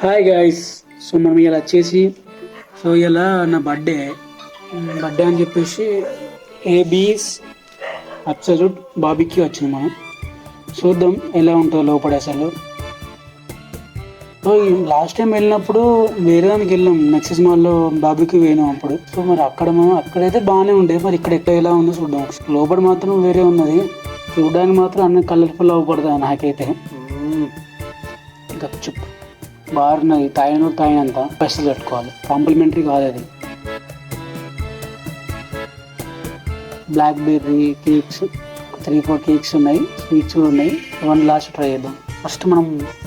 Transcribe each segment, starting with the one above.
Hi guys. So మనం ఇలా వచ్చేసి ఇలా నా బర్త్డే అని చెప్పేసి ఏబీస్ అబ్సల్యూట్ బాబీకి వచ్చింది. మనం చూద్దాం ఎలా ఉంటుందో లోపల అసలు. సో లాస్ట్ టైం వెళ్ళినప్పుడు వేరే దానికి వెళ్ళాం, నెక్సెస్ మాల్లో బాబీకి పోయినాం అప్పుడు. సో మరి అక్కడైతే బాగానే ఉండే, మరి ఇక్కడ ఎలా ఉందో చూద్దాం. లోపల మాత్రం వేరే ఉన్నది, చూడడానికి మాత్రం అన్ని కలర్ఫుల్ అవ్వబడతాయి నాకైతే. గప్చుప్ బాగున్నది, తాగినంత పైసలు కట్టుకోవాలి, కాంప్లిమెంటరీ కాదు అది. బ్లాక్ బెర్రీ కేక్స్ 3-4 కేక్స్ ఉన్నాయి, స్వీట్స్ కూడా ఉన్నాయి. వన్ లాస్ట్ ట్రై చేద్దాం. ఫస్ట్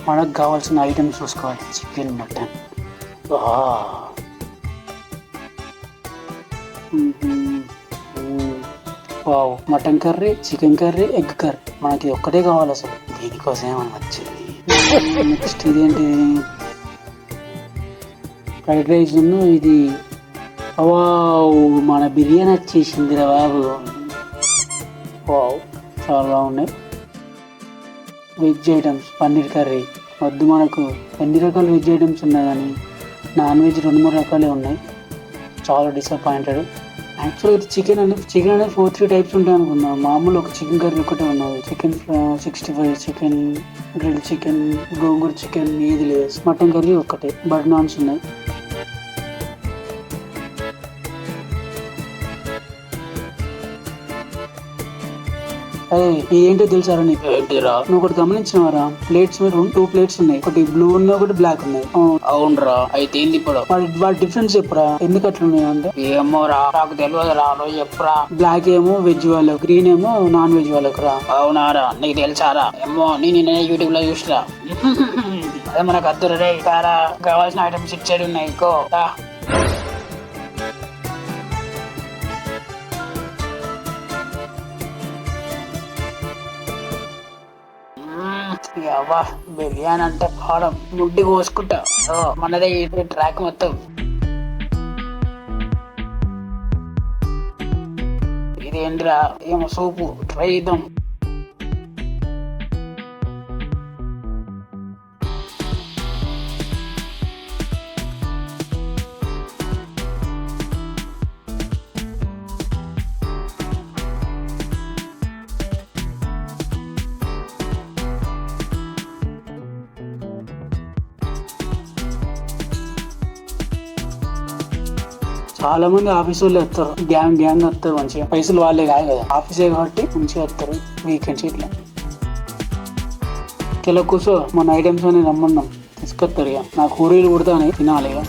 మనకు కావాల్సిన ఐటమ్స్ చూసుకోవాలి. Chicken, mutton. Wow, mutton curry, chicken curry, egg curry. మనకి ఒక్కటే కావాలి అసలు, దీనికోసమే మనం వచ్చింది. నెక్స్ట్ ఇదేంటి, ఫ్రైడ్ రైస్. ఇది వావ్, మన బిర్యానీ వచ్చేసిందిరా బాబు. వావ్, చాలా బాగున్నాయి. వెజ్ ఐటమ్స్, పన్నీర్ కర్రీ వద్దు మనకు. ఎన్ని రకాల వెజ్ ఐటమ్స్ ఉన్నాయి కానీ నాన్ వెజ్ 2-3 రకాలే ఉన్నాయి. చాలా డిసప్పాయింటెడ్. యాక్చువల్గా అయితే చికెన్ అనేది 4-3 టైప్స్ ఉంటాయి అనుకున్నాను. మామూలు ఒక చికెన్ కర్రీ ఒకటే ఉన్నది. చికెన్ 65, చికెన్ గ్రిల్ చికెన్, గోంగూర చికెన్, ఏది లేదు. మటన్ కర్రీ ఒక్కటే, బటర్ నాన్స్ ఉన్నాయి. ఏంటో తెలుసారా నీకు? నువ్వు ఒకటి గమనించినవారా? ప్లేట్స్ మీద 2 ప్లేట్స్ ఉన్నాయి, ఒకటి బ్లూ ఉన్నాయి, ఒకటి బ్లాక్ ఉన్నాయి. అవునరా, అయితే ఏంది ఇప్పుడు? వాటి డిఫరెన్స్ చెప్పురా, ఎందుకు అట్లున్నాయి అంటే? ఏమోరా, నాకు తెలియదురా, నువ్వు చెప్పురా. బ్లాక్ ఏమో వెజ్ వాళ్ళకు, గ్రీన్ ఏమో నాన్ వెజ్ వాళ్ళకు రా. అవునారా, నీకు తెలుసారా? ఏమో నేను యూట్యూబ్ లో చూసిరా. అదే మనకు అద్దరు రే, కావాల్సిన ఐటమ్స్ ఇచ్చేది ఉన్నాయి. బిర్యానీ అంటే పాడం ముడ్డి కోసుకుంటా. మనదే ట్రాక్ మొత్తం. ఇదేంటిరా, ఏమో సూపు, ట్రై చేద్దాం. చాలా మంది ఆఫీస్ వాళ్ళు వస్తారు, గ్యాంగ్ వస్తారు. మంచిగా పైసలు వాళ్ళే కాదు కదా, ఆఫీసే కాబట్టి మంచిగా వస్తారు వీకెండ్స్. ఇట్లా కూర్చో, మన ఐటమ్స్ అని రమ్మన్నాం, తీసుకొస్తారు. ఇక నా కూరలు కుడతానే తినాలి. ఇక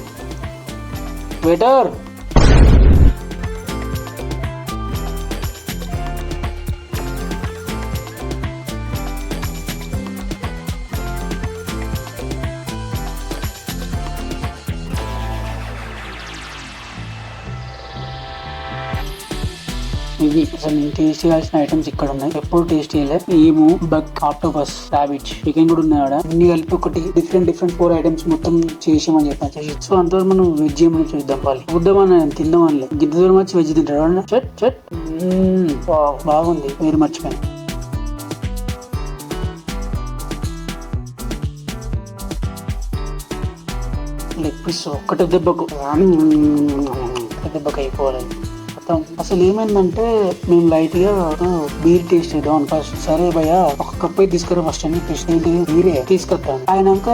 వెయిటర్, ఇవి అసలు నేను టేస్ట్ చేయాల్సిన ఐటమ్స్ ఇక్కడ ఉన్నాయి. ఎప్పుడు టేస్ట్ చేయలేదు. ఏమో బగ్, ఆక్టోపస్, రాబిట్, చికెన్ కూడా ఉన్నాయి. అన్ని కలిపి ఒకటి డిఫరెంట్ 4 ఐటమ్స్ మొత్తం చేసామని చెప్పాను. సో అంతవరకు మనం వెజ్ ఏమని చూద్దాం. వాళ్ళు చూద్దామని తిందామని గిద్ద దూరం వచ్చి వెజ్ తింటాడు. బాగుంది, మీరు మర్చిపోయాను. లెగ్ పీస్ ఒక్కటే దెబ్బకు అయిపోవాలి. అసలు ఏమైందంటే మేము లైట్ గా బీర్ టేస్ట్ చేద్దాం ఫస్ట్. సరే భయ్య, ఒక కప్ అయితే తీసుకురా ఫస్ట్ అని చెప్పేసి బీరే తీసుకొస్తాను. తాగినాక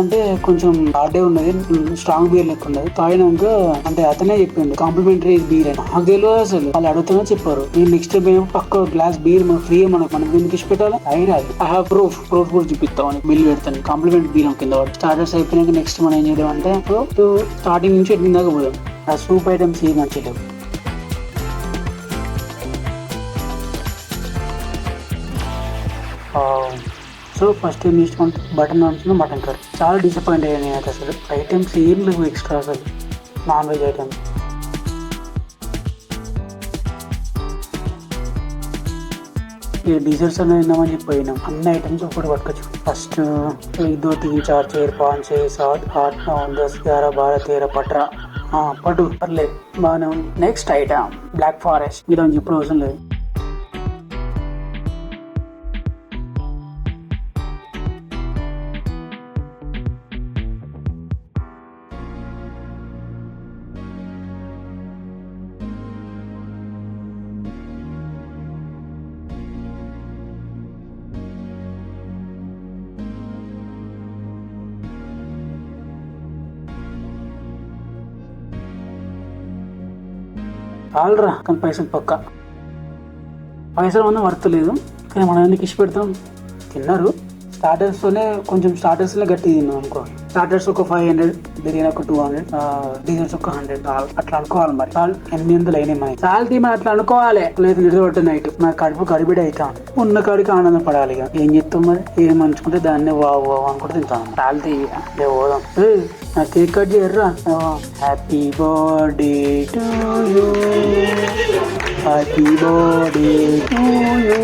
అంటే కొంచెం హార్డే ఉన్నది, స్ట్రాంగ్ బీర్ లెక్క ఉన్నది. తాగినాక అంటే అతనే చెప్పిండు కాంప్లిమెంటరీ బీర్ అని. నాకు తెలియదు అసలు, వాళ్ళు అడుగుతానే చెప్పారు. నేను నెక్స్ట్ టైం పక్క గ్లాస్ బీర్ ఫ్రీ మనం దీనికి ఇచ్చి పెట్టాలి. అయిరాలి, ఐ హావ్ ప్రూఫ్ కూడా చూపిస్తామని బిల్ పెడతాను. కాంప్లిమెంట్ బీర్ కింద స్టార్టర్స్ అయిపోయినాక నెక్స్ట్ మనం ఏం చేద్దాం అంటే స్టార్టింగ్ నుంచి ఎన్ని దాకా పోదాం. ఆ సూప్ ఐటమ్స్ ఏం నచ్చలేవు. సో ఫస్ట్ ఏం తీసుకుంటే బటర్ నాన్స్, మటన్ కర్రీ. చాలా డిసప్పాయింట్ అయ్యాను నేను అసలు. ఐటమ్స్ ఏం లేవు ఎక్స్ట్రా అసలు, నాన్ వెజ్ ఐటమ్స్. ఈ డిజర్ట్స్ అనేది తిందామని చెప్పి పోయినాం. అన్ని ఐటమ్స్ ఒకటి పట్టుకోవచ్చు. ఫస్ట్ 1 2 3 4 6 5 6 7 8 9 10 11 12 13 15 పట్టు పర్లేదు, బాగానే ఉంది. Next item black forest. ఇది ఇప్పుడు అవసరం లేదు. చాలరా కానీ పైసలు పక్క పైసలు మనం వర్తలేదు కానీ మనం ఎందుకు ఇష్ట పెడతాం. తిన్నారు స్టార్టర్స్ తోనే కొంచెం స్టార్టర్స్ లో గట్టి తిన్నాం అనుకో. స్టార్టర్స్ ఒక 500, బిర్యానీ ఒక 200, డిజర్ట్స్ ఒక 100 అట్లా అనుకోవాలి. మరి చాలు 800 అయినాయి మనకి. చాలు తీమ అట్లా అనుకోవాలి. లేదు నిద్రపట్టు నైట్ నా కడుపు గడిబిడి అవుతాం. ఉన్న కాడికి ఆనందం పడాలి. ఇక ఏం చెప్తాం మరి, ఏం మంచుకుంటే దాన్నే వావ్ వావ్ అనుకుంటే తింటాం. చాలు తీయ పోదాం. నా కేక్ కట్ చేయర్రా. Happy birthday to you, happy birthday to you.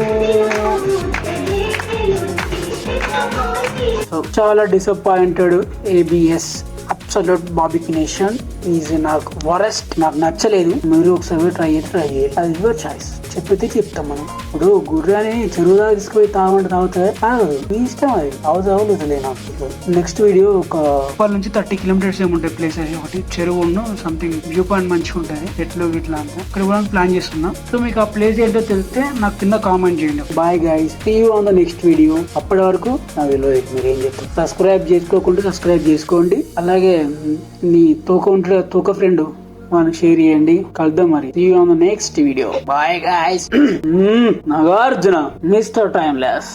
చాలా disappointed. ABS Absolute Barbecue is నాకు వరస్ట్. నాకు నచ్చలేదు. మీరు ఒకసారి ట్రై చేయాలి. అది యువర్ చాయిస్. చెప్పితే చెప్తాం మనం. ఇప్పుడు గుర్రాని చెరువు దాకా తీసుకుపోయి తాగమంటే తాగుతా తాగదు. మీ ఇష్టం. అది అవసరం నాకు. నెక్స్ట్ వీడియో ఒక నుంచి 30 కిలోమీటర్స్ ఏముంటాయి ప్లేసెస్. ఒకటి చెరువు సంథింగ్ వ్యూ పాయింట్ మంచిగా ఉంటుంది. ఎట్లు ఇట్లా అంతా ఇక్కడ కూడా ప్లాన్ చేస్తున్నా. సో మీకు ఆ ప్లేస్ ఏంటో తెలిస్తే నాకు కింద కామెంట్ చేయండి. Bye guys, see you on the next video. అప్పటి వరకు నా విలువ మీరు ఏం చెప్తారు. సబ్స్క్రైబ్ చేసుకోకుండా సబ్స్క్రైబ్ చేసుకోండి. అలాగే మీ తోక ఫ్రెండ్ మనం షేర్ చేయండి. కలుద్దాం మరి. See you on the next video. Bye guys. Nagarjuna mister timeless.